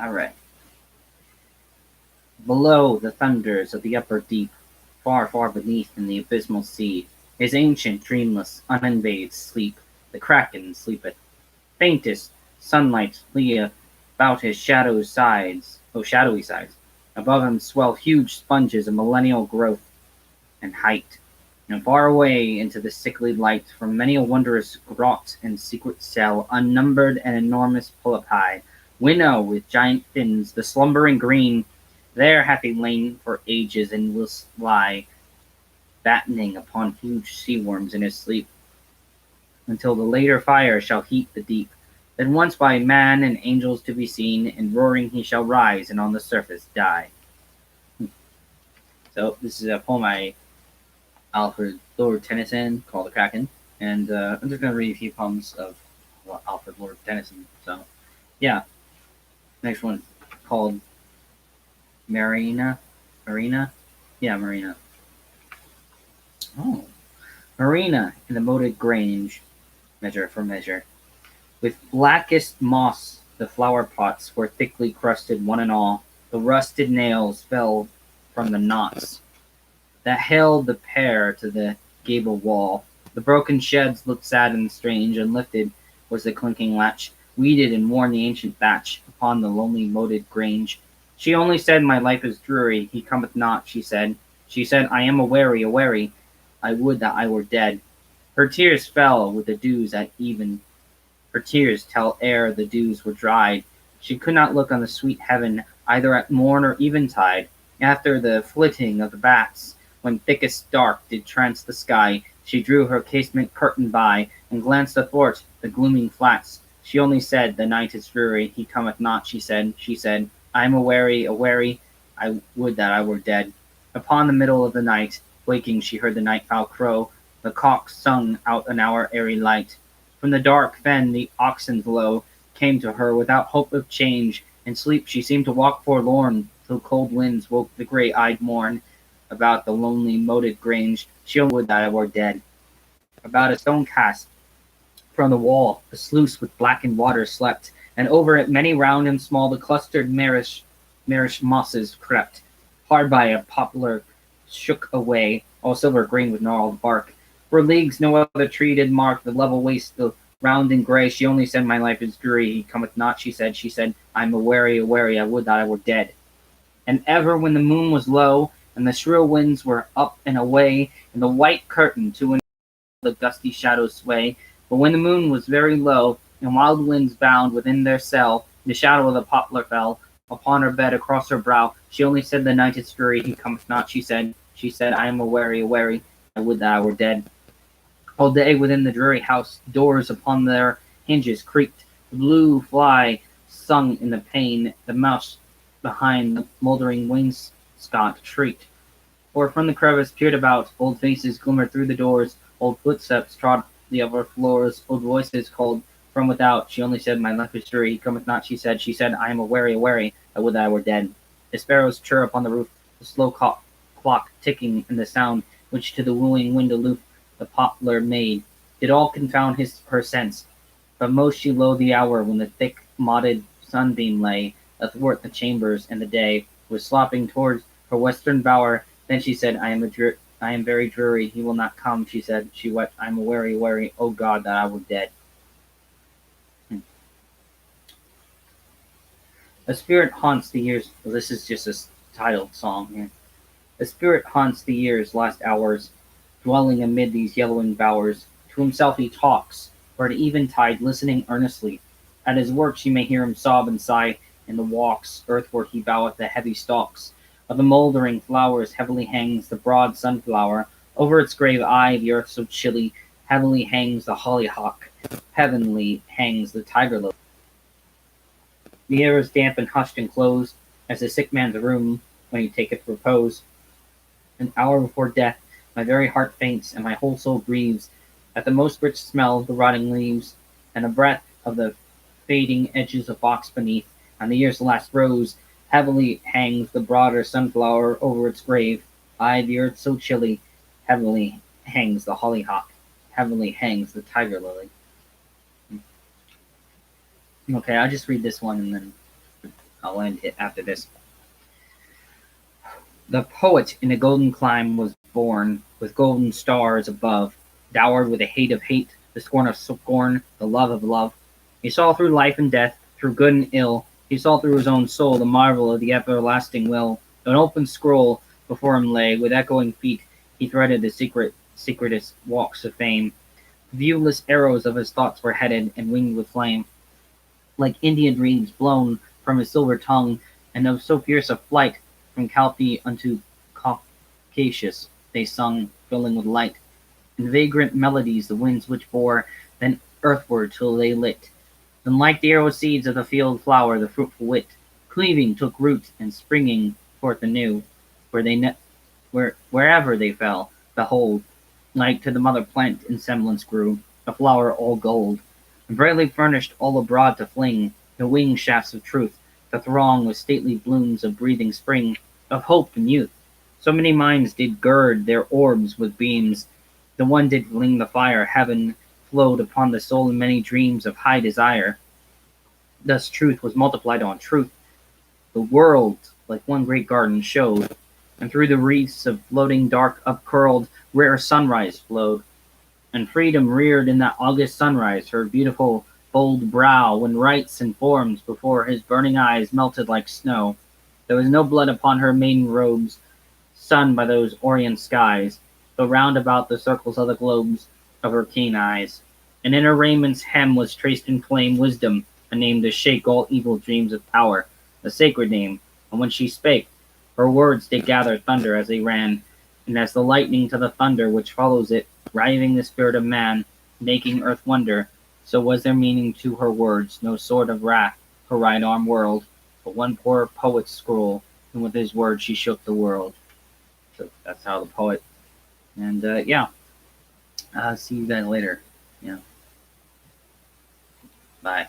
All right. Below the thunders of the upper deep, far, far beneath in the abysmal sea, is ancient, dreamless, uninvaded sleep. The Kraken sleepeth. Faintest sunlight flee about his shadowy sides. Above him swell huge sponges of millennial growth and height, and far away into the sickly light, from many a wondrous grot and secret cell, unnumbered and enormous polypi, winnow with giant fins, the slumbering green, there hath he lain for ages, and will lie, battening upon huge sea worms in his sleep, until the later fire shall heat the deep. Then once by man and angels to be seen, and roaring he shall rise, and on the surface die. So this is a poem I Alfred Lord Tennyson called the Kraken, and I'm just gonna read a few poems of Alfred Lord Tennyson. So yeah, next one called Marina. Marina, yeah, Marina. Oh, Marina in the moated Grange, measure for measure. With blackest moss the flower pots were thickly crusted one and all. The rusted nails fell from the knots that held the pair to the gable wall. The broken sheds looked sad and strange, and lifted was the clinking latch, weeded and worn the ancient thatch upon the lonely moated grange. She only said, "My life is dreary, he cometh not," she said. She said, "I am a weary, I would that I were dead." Her tears fell with the dews at even, her tears till ere the dews were dried. She could not look on the sweet heaven, either at morn or eventide. After the flitting of the bats, when thickest dark did trance the sky, she drew her casement curtain by, and glanced athwart the glooming flats. She only said, "The night is dreary, he cometh not," she said, "I am a weary, I would that I were dead." Upon the middle of the night, waking she heard the night fowl crow, the cock sung out an hour airy light. From the dark fen the oxen's low came to her without hope of change. In sleep she seemed to walk forlorn, till cold winds woke the grey-eyed morn. About the lonely moated grange she only would that I were dead. About a stone cast from the wall a sluice with blackened water slept, and over it many round and small the clustered marish mosses crept. Hard by a poplar shook away, all silver green with gnarled bark. For leagues no other tree did mark the level waste, the round and grey. She only said, "My life is dreary, he cometh not," she said, "I am a weary, I would that I were dead." And ever when the moon was low, and the shrill winds were up and away, and the white curtain to and the gusty shadows sway, but when the moon was very low, and wild winds bound within their cell, the shadow of the poplar fell upon her bed across her brow. She only said, "The night is dreary, he cometh not," she said, "I am a weary, I would that I were dead." All day within the dreary house, doors upon their hinges creaked, the blue fly sung in the pane, the mouse behind the mouldering wainscot shrieked, or from the crevice peered about, old faces glimmered through the doors, old footsteps trod the upper floors, old voices called from without. She only said, "My life is dreary, he cometh not," she said, "I am a weary, I would that I were dead." The sparrows chirrup on the roof, the slow clock ticking, and the sound which to the wooing wind aloof the poplar made, did all confound her sense. But most she loathed the hour when the thick mottled sunbeam lay athwart the chambers, and the day was slopping towards her western bower. Then she said, I am very dreary, he will not come," she said. She wept, "I am weary, O God, that I were dead." Hmm. A spirit haunts the years. Well, this is just a titled song here. A spirit haunts the year's last hours, dwelling amid these yellowing bowers. To himself he talks, or at eventide listening earnestly. At his works you may hear him sob and sigh, in the walks earthward he boweth the heavy stalks. Of the mouldering flowers heavily hangs the broad sunflower, over its grave eye the earth so chilly, heavily hangs the hollyhock, heavenly hangs the tiger lily. The air is damp and hushed and closed, as a sick man's room when he taketh repose. An hour before death my very heart faints, and my whole soul grieves at the most rich smell of the rotting leaves, and a breath of the fading edges of box beneath, and the year's last rose. Heavily hangs the broader sunflower over its grave. Aye, the earth so chilly, heavily hangs the hollyhock, heavily hangs the tiger lily. Okay, I'll just read this one and then I'll end it after this. The poet in a golden clime was born, with golden stars above, dowered with the hate of hate, the scorn of scorn, the love of love. He saw through life and death, through good and ill. He saw through his own soul the marvel of the everlasting will. An open scroll before him lay, with echoing feet he threaded the secretest walks of fame. Viewless arrows of his thoughts were headed, and winged with flame, like Indian reeds blown from his silver tongue, and of so fierce a flight, from Calpe unto Caucasus they sung, filling with light, and vagrant melodies the winds which bore, then earthward till they lit. Then like the arrow seeds of the field flower, the fruitful wit, cleaving took root, and springing forth anew, wherever they fell, behold, like to the mother plant in semblance grew, a flower all gold, and brightly furnished all abroad to fling the wing shafts of truth, to throng with stately blooms of breathing spring, of hope and youth. So many minds did gird their orbs with beams, the one did fling the fire, heaven flowed upon the soul in many dreams of high desire. Thus truth was multiplied on truth, the world, like one great garden, showed, and through the wreaths of floating dark upcurled, rare sunrise flowed. And freedom reared in that August sunrise her beautiful, bold brow, when rites and forms before his burning eyes melted like snow. There was no blood upon her maiden robes, sunned by those orient skies, though round about the circles of the globes of her keen eyes. And in her raiment hem was traced in flame wisdom, a name to shake all evil dreams of power, a sacred name, and when she spake, her words did gather thunder as they ran, and as the lightning to the thunder which follows it, riving the spirit of man, making earth wonder, so was their meaning to her words, no sword of wrath her right arm whirled, but one poor poet's scroll, and with his words she shook the world. So that's how the poet. And yeah, see you guys later. Yeah, bye.